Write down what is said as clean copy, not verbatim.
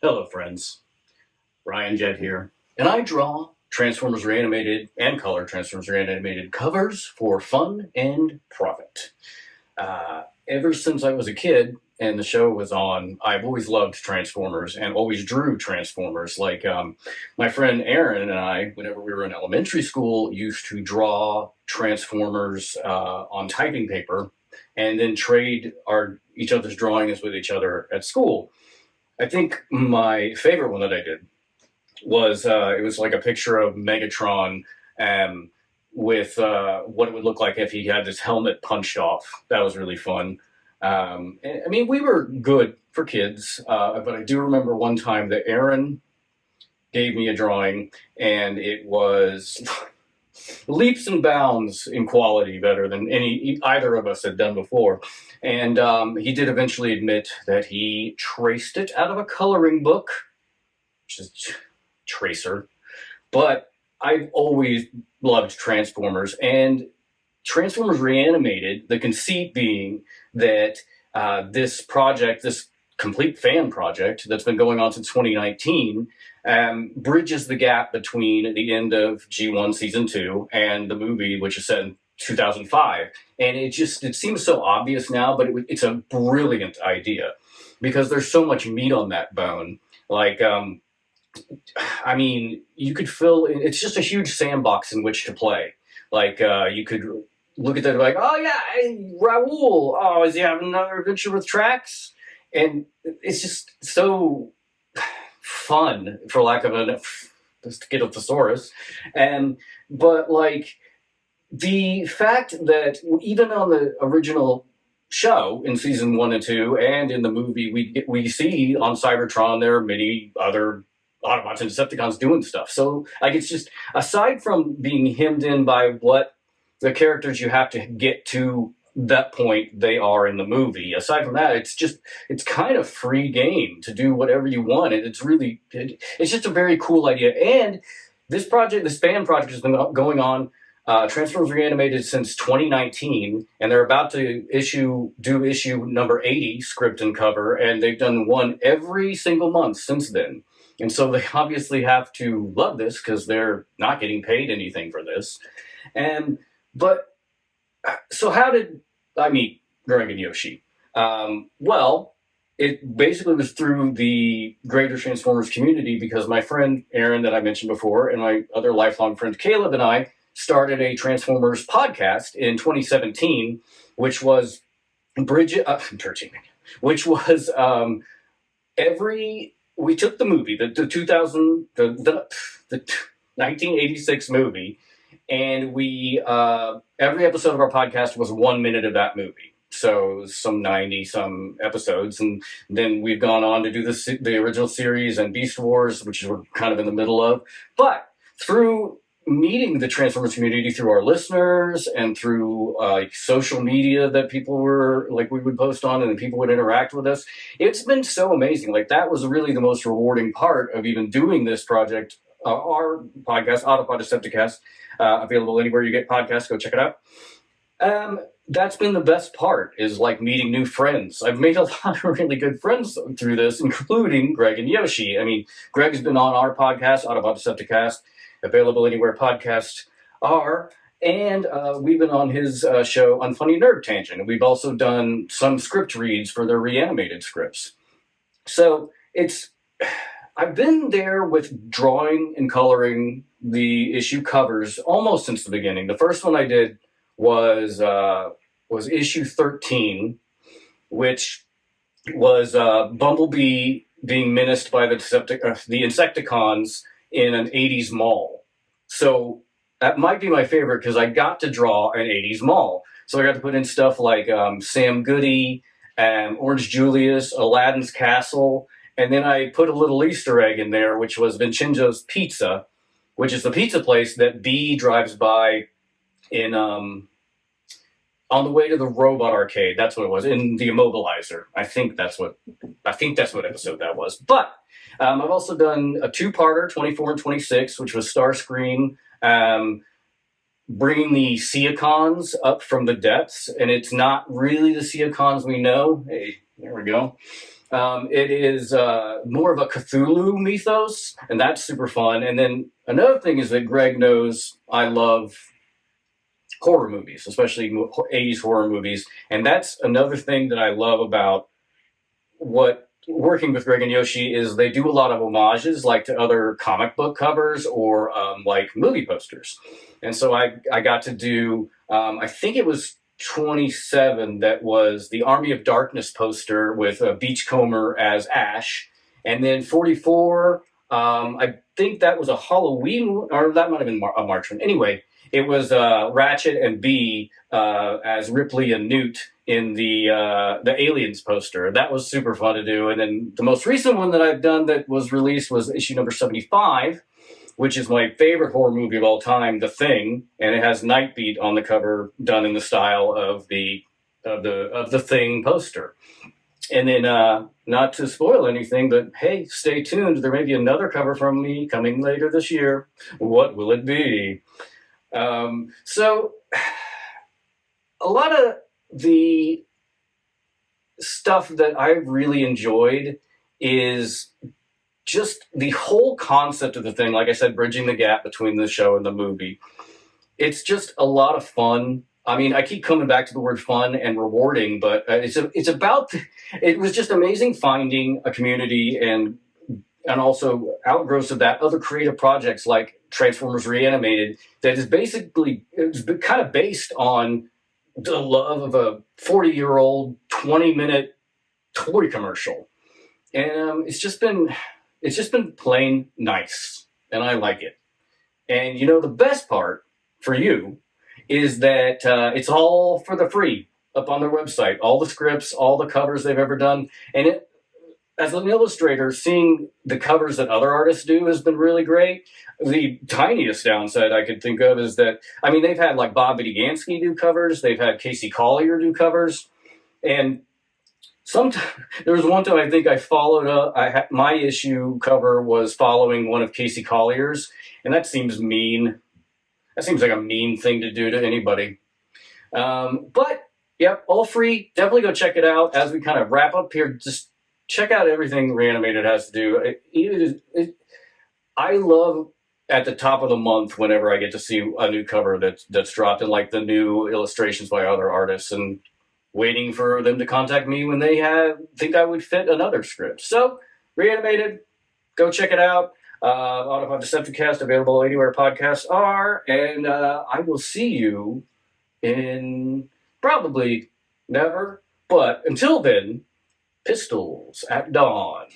Hello, friends. Jett here. And I draw Transformers Reanimated and color Transformers Reanimated covers for fun and profit. Ever since I was a kid and the show was on, I've always loved Transformers and always drew Transformers. My friend Aaron and I, whenever we were in elementary school, used to draw Transformers on typing paper and then trade each other's drawings with each other at school. I think my favorite one that I did was it was like a picture of Megatron with what it would look like if he had his helmet punched off. That was really fun. I mean, we were good for kids, but I do remember one time that Aaron gave me a drawing, and it was leaps and bounds in quality better than either of us had done before. And he did eventually admit that he traced it out of a coloring book, which is tracer. But I've always loved Transformers, and Transformers Reanimated, the conceit being that this project, this complete fan project that's been going on since 2019, bridges the gap between the end of G1 Season 2 and the movie, which is set in 2005. And it seems so obvious now, but it's a brilliant idea because there's so much meat on that bone. I mean, you could it's just a huge sandbox in which to play. You could look at that like, oh yeah, hey, Raul, oh, is he having another adventure with Trax? And it's just so fun, for lack of just to get a thesaurus. But the fact that even on the original show in season 1 and 2 and in the movie, we see on Cybertron there are many other Autobots and Decepticons doing stuff. So it's just, aside from being hemmed in by what the characters you have to get to that point they are in the movie, aside from that, it's kind of free game to do whatever you want. And it's just a very cool idea. And this fan project has been going on, Transformers Reanimated, since 2019, and they're about to do issue number 80, script and cover, and they've done one every single month since then. And so they obviously have to love this because they're not getting paid anything for this. So how did I meet Greig and Yoshi? Well, it basically was through the greater Transformers community, because my friend Aaron that I mentioned before and my other lifelong friend Caleb and I started a Transformers podcast in 2017, which was we took the movie, the 1986 movie, and we every episode of our podcast was 1 minute of that movie. So it was some 90-some episodes, and then we've gone on to do the original series and Beast Wars, which we're kind of in the middle of. But through meeting the Transformers community, through our listeners and through social media that people were we would post on and then people would interact with us, it's been so amazing. That was really the most rewarding part of even doing this project. Our podcast, Autopod Decepticast, available anywhere you get podcasts. Go check it out. That's been the best part, is meeting new friends. I've made a lot of really good friends through this, including Greig and Yoshi. I mean, Greig has been on our podcast, Autopod Decepticast, available anywhere podcasts are. And we've been on his show, Unfunny Nerd Tangent. And we've also done some script reads for their Reanimated scripts. So I've been there with drawing and coloring the issue covers almost since the beginning. The first one I did was issue 13, which was Bumblebee being menaced by the Insecticons in an 80s mall. So that might be my favorite because I got to draw an 80s mall. So I got to put in stuff like Sam Goody, Orange Julius, Aladdin's Castle, and then I put a little Easter egg in there, which was Vincenzo's Pizza, which is the pizza place that Bee drives by in on the way to the Robot Arcade. That's what it was, in the Immobilizer. I think that's what episode that was. But I've also done a two-parter, 24 and 26, which was Starscream bringing the Seacons up from the depths, and it's not really the Seacons we know. Hey, there we go. It is more of a Cthulhu mythos, and that's super fun. And then another thing is that Greig knows I love horror movies, especially 80s horror movies. And that's another thing that I love about what working with Greig and Yoshi is they do a lot of homages, like to other comic book covers or like movie posters. And so I got to do, I think it was 27 that was the Army of Darkness poster with Beachcomber as Ash. And then 44, I think that was a Halloween, or that might have been a March one. Anyway, it was Ratchet and B as Ripley and Newt in the Aliens poster. That was super fun to do. And then the most recent one that I've done that was released was issue number 75, which is my favorite horror movie of all time, The Thing, and it has Nightbeat on the cover, done in the style of the Thing poster. And then, not to spoil anything, but hey, stay tuned. There may be another cover from me coming later this year. What will it be? So, a lot of the stuff that I've really enjoyed is just the whole concept of the thing. Like I said, bridging the gap between the show and the movie. It's just a lot of fun. I mean, I keep coming back to the word fun and rewarding, but it's about. It was just amazing finding a community and also outgrowths of that, other creative projects like Transformers Reanimated that is basically it's kind of based on the love of a 40-year-old 20-minute toy commercial, and it's just been plain nice, and I like it. And the best part for you is that it's all for the free up on their website. All the scripts, all the covers they've ever done, and as an illustrator, seeing the covers that other artists do has been really great. The tiniest downside I could think of is that, I mean, they've had like Bob Vidigansky do covers, they've had Casey Collier do covers, and sometimes there was one time I think I followed up. My issue cover was following one of Casey Collier's, and that seems mean. That seems like a mean thing to do to anybody. But yep, all free. Definitely go check it out. As we kind of wrap up here, just check out everything Reanimated has to do. I love at the top of the month whenever I get to see a new cover that's dropped and like the new illustrations by other artists, and waiting for them to contact me when they think I would fit another script. So Reanimated, go check it out. Autobot Decepticast available anywhere podcasts are, and I will see you in probably never, but until then. Pistols at Dawn.